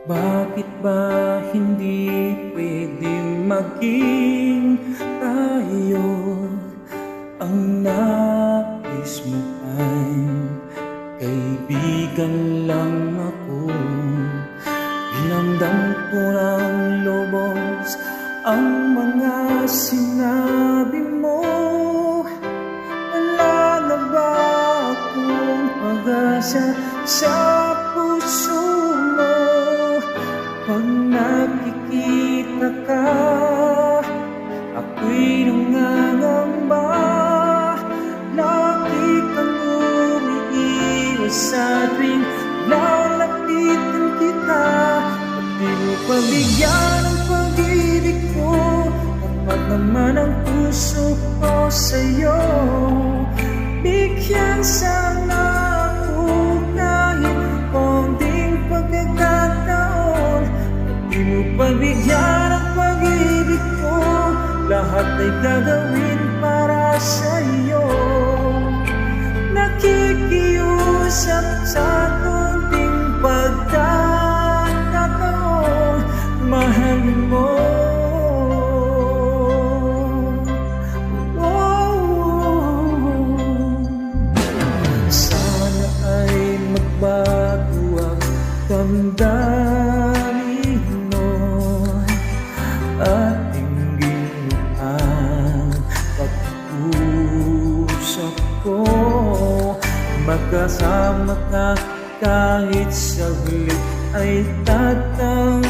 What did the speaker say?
Bakit ba hindi pwede maging tayo? Ang nais mo ay kaibigan lang ako. Hinamdam ko ng lubos ang mga sinabi mo. Wala na ba akong pag-asa sa puso mo? Pag nakikita ka, ako'y nangangamba. Lagi kang umiiwas sa tuwing lalapitan kita. At di mo pabigyan ang pag-ibig ko, tapat naman ang puso ko sa'yo. Bigyan sana ako kahit konting pagkakataon. At di mo pabigyan ang pag-ibig ko, lahat ay gagawin para sa'yo. Nakikiusap sa konting pagkakataon, mahalin mo. Sana ay magbago ang damdamin mo at tingin mo ang pag-usap ko. Magkasama ka kahit saglit ay tatang